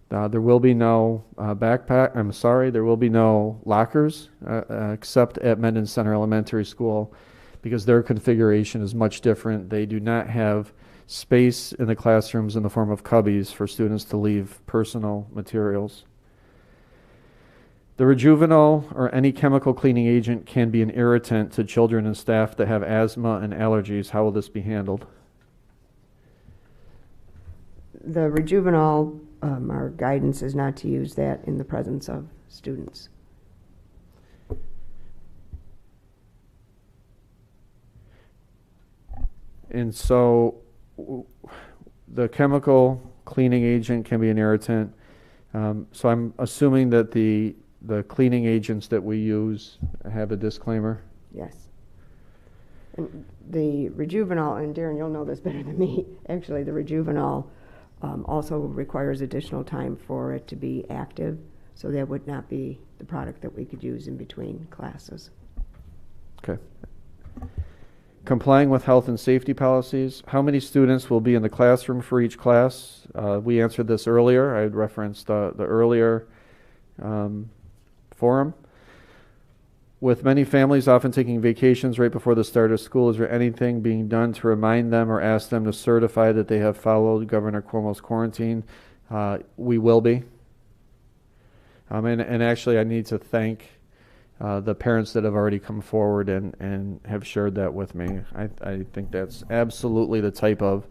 There will be no there will be no lockers except at Menden Center Elementary School because their configuration is much different. They do not have space in the classrooms in the form of cubbies for students to leave personal materials. The rejuvenol or any chemical cleaning agent can be an irritant to children and staff that have asthma and allergies. How will this be handled? The rejuvenol, our guidance is not to use that in the presence of students. And so the chemical cleaning agent can be an irritant. So I'm assuming that the cleaning agents that we use have a disclaimer. Yes. And the rejuvenol, and Darren, you'll know this better than me, actually the rejuvenol also requires additional time for it to be active, so that would not be the product that we could use in between classes. Okay. Complying with health and safety policies. How many students will be in the classroom for each class? We answered this earlier. I had referenced the earlier forum. With many families often taking vacations right before the start of school, is there anything being done to remind them or ask them to certify that they have followed Governor Cuomo's quarantine? We will be. And actually I need to thank the parents that have already come forward and have shared that with me. I think that's absolutely the type of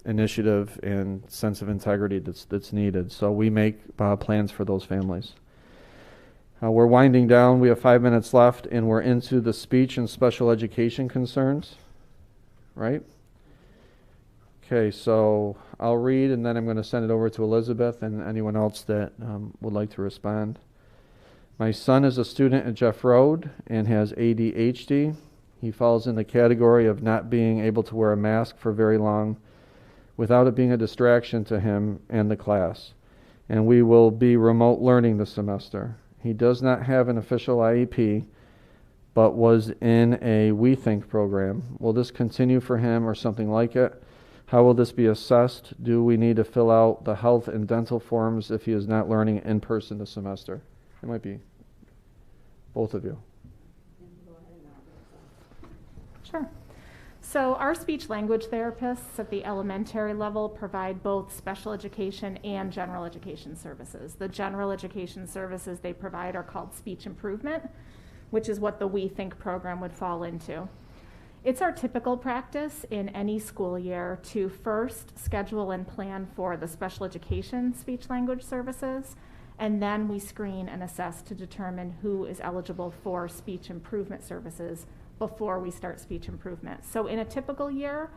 initiative and sense of integrity that's needed. So we make plans for those families. We're winding down. We have 5 minutes left, and we're into the speech and special education concerns, right? Okay, so I'll read, and then I'm going to send it over to Elizabeth and anyone else that would like to respond. My son is a student at Jeff Road and has ADHD. He falls in the category of not being able to wear a mask for very long without it being a distraction to him and the class. And we will be remote learning this semester. He does not have an official IEP, but was in a We Think program. Will this continue for him or something like it? How will this be assessed? Do we need to fill out the health and dental forms if he is not learning in person this semester? It might be both of you. Sure. So our speech language therapists at the elementary level provide both special education and general education services. The general education services they provide are called speech improvement, which is what the We Think program would fall into. It's our typical practice in any school year to first schedule and plan for the special education speech language services, and then we screen and assess to determine who is eligible for speech improvement services before we start speech improvement. So in a typical year,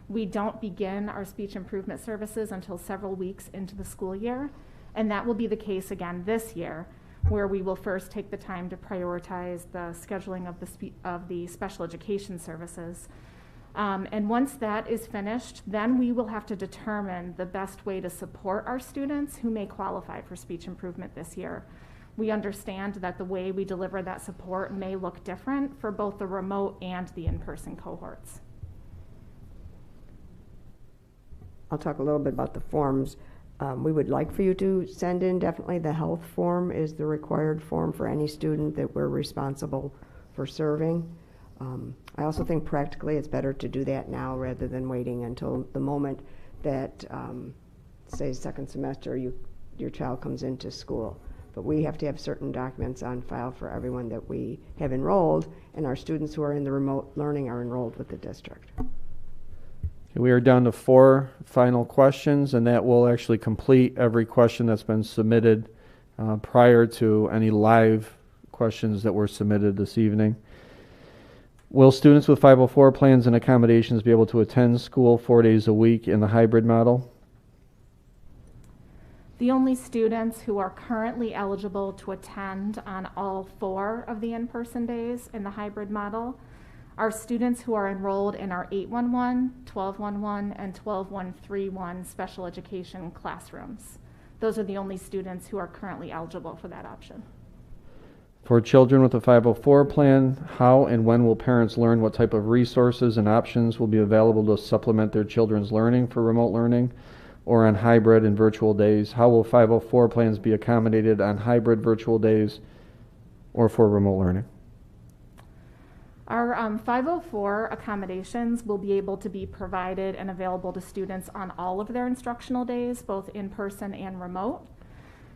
we don't begin our speech improvement services until several weeks into the school year, and that will be the case again this year, where we will first take the time to prioritize the scheduling of the special education services. And once that is finished, then we will have to determine the best way to support our students who may qualify for speech improvement this year. We understand that the way we deliver that support may look different for both the remote and the in-person cohorts. I'll talk a little bit about the forms. We would like for you to send in, definitely, the health form is the required form for any student that we're responsible for serving. I also think practically it's better to do that now rather than waiting until the moment that, say, second semester, your child comes into school. But we have to have certain documents on file for everyone that we have enrolled, and our students who are in the remote learning are enrolled with the district. We are down to 4 final questions, and that will actually complete every question that's been submitted prior to any live questions that were submitted this evening. Will students with 504 plans and accommodations be able to attend school 4 days a week in the hybrid model? The only students who are currently eligible to attend on all 4 of the in-person days in the hybrid model are students who are enrolled in our 811, 1211, and 12131 special education classrooms. Those are the only students who are currently eligible for that option. For children with a 504 plan, how and when will parents learn what type of resources and options will be available to supplement their children's learning for remote learning or on hybrid and virtual days? How will 504 plans be accommodated on hybrid virtual days or for remote learning? Our 504 accommodations will be able to be provided and available to students on all of their instructional days, both in person and remote.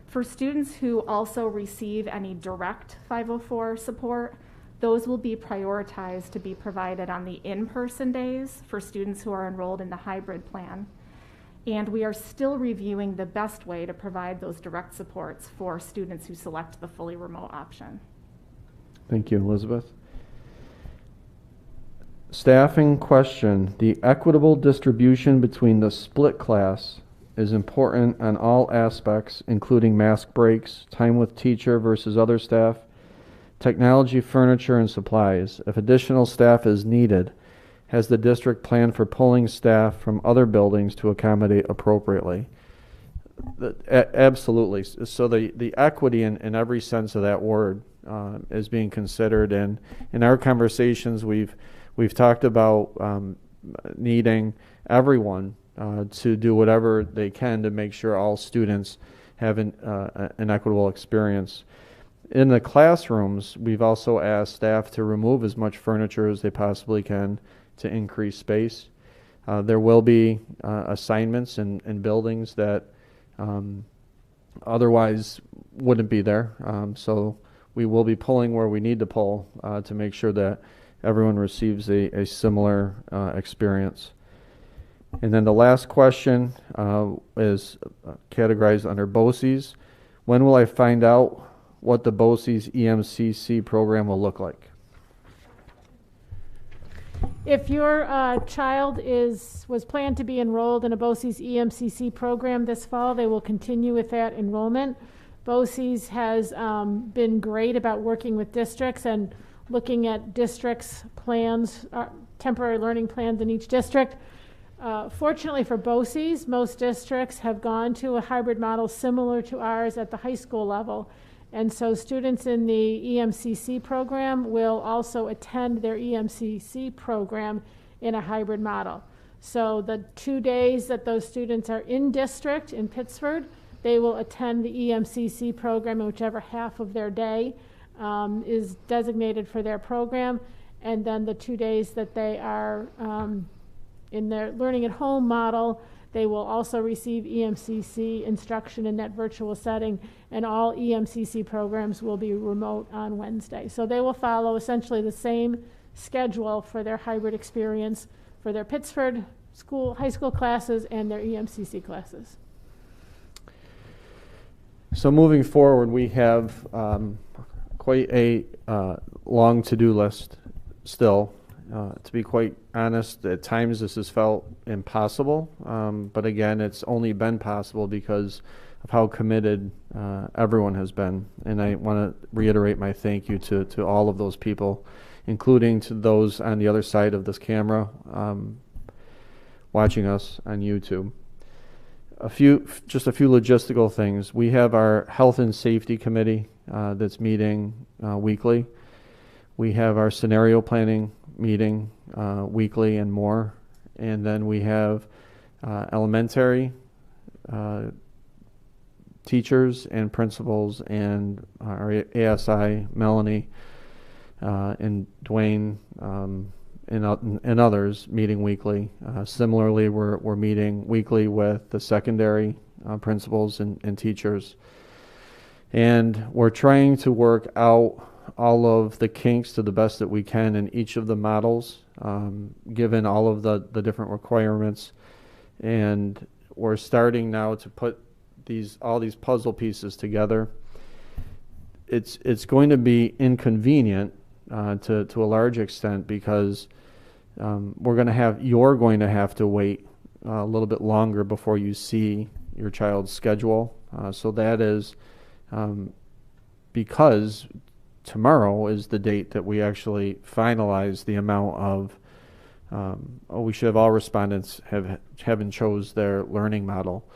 For students who also receive any direct 504 support, those will be prioritized to be provided on the in-person days for students who are enrolled in the hybrid plan. And we are still reviewing the best way to provide those direct supports for students who select the fully remote option. Thank you, Elizabeth. Staffing question. The equitable distribution between the split class is important on all aspects, including mask breaks, time with teacher versus other staff, technology, furniture, and supplies. If additional staff is needed, has the district planned for pulling staff from other buildings to accommodate appropriately? Absolutely. So the equity in every sense of that word is being considered, and in our conversations we've talked about needing everyone to do whatever they can to make sure all students have an equitable experience. In the classrooms, we've also asked staff to remove as much furniture as they possibly can to increase space. There will be assignments in buildings that otherwise wouldn't be there. So we will be pulling where we need to pull to make sure that everyone receives a similar experience. And then the last question is categorized under BOCES. When will I find out what the BOCES EMCC program will look like? If your child was planned to be enrolled in a BOCES EMCC program this fall, they will continue with that enrollment. BOCES has been great about working with districts and looking at districts' plans, temporary learning plans in each district. Fortunately for BOCES, most districts have gone to a hybrid model similar to ours at the high school level. And so students in the EMCC program will also attend their EMCC program in a hybrid model. So the 2 days that those students are in district in Pittsford, they will attend the EMCC program in whichever half of their day is designated for their program. And then the 2 days that they are in their learning at home model, they will also receive EMCC instruction in that virtual setting, and all EMCC programs will be remote on Wednesday. So they will follow essentially the same schedule for their hybrid experience for their Pittsford high school classes and their EMCC classes. So moving forward, we have quite a long to-do list still. To be quite honest, at times this has felt impossible, but again, it's only been possible because of how committed everyone has been. And I want to reiterate my thank you to all of those people, including to those on the other side of this camera watching us on YouTube. just a few logistical things. We have our Health and Safety Committee that's meeting weekly. We have our scenario planning meeting weekly and more. And then we have elementary teachers and principals and our ASI, Melanie and Dwayne and others meeting weekly. Similarly, we're meeting weekly with the secondary principals and teachers. And we're trying to work out all of the kinks to the best that we can in each of the models, given all of the different requirements. And we're starting now to put all these puzzle pieces together. It's going to be inconvenient to a large extent because you're going to have to wait a little bit longer before you see your child's schedule. So that is because tomorrow is the date that we actually finalize the amount of we should have all respondents haven't chose their learning model.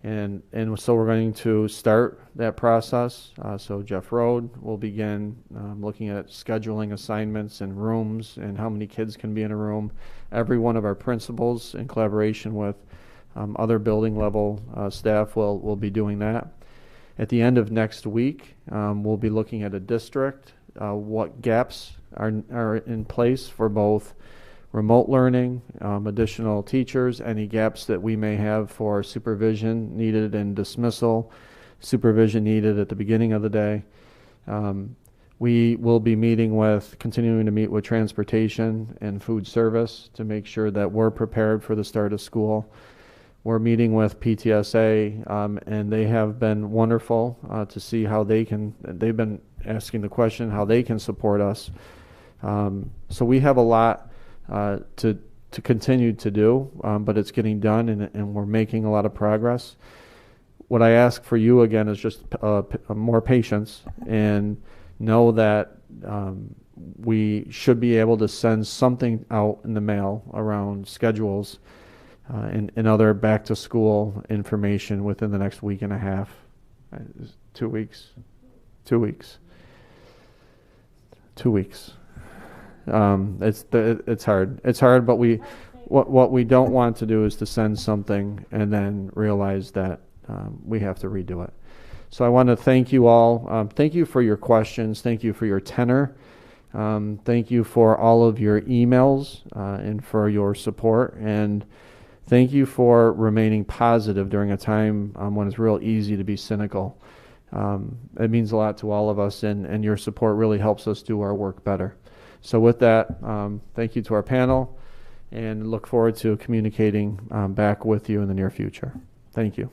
And so we're going to start that process. So Jeff Road will begin looking at scheduling assignments and rooms and how many kids can be in a room. Every one of our principals, in collaboration with other building level staff, will be doing that. At the end of next week, we'll be looking at a district, what gaps are in place for both remote learning, additional teachers, any gaps that we may have for supervision needed and dismissal, supervision needed at the beginning of the day. We will be continuing to meet with transportation and food service to make sure that we're prepared for the start of school. We're meeting with PTSA, and they have been wonderful to see how they've been asking the question, how they can support us. So we have a lot to continue to do, but it's getting done, and we're making a lot of progress. What I ask for you again is just more patience, and know that we should be able to send something out in the mail around schedules and other back to school information within the next week and a half. 2 weeks. 2 weeks. 2 weeks. It's hard. It's hard, but what we don't want to do is to send something and then realize that we have to redo it. So I want to thank you all. Thank you for your questions. Thank you for your tenor. Thank you for all of your emails and for your support. And thank you for remaining positive during a time when it's real easy to be cynical. It means a lot to all of us, and your support really helps us do our work better. So with that, thank you to our panel, and look forward to communicating back with you in the near future. Thank you.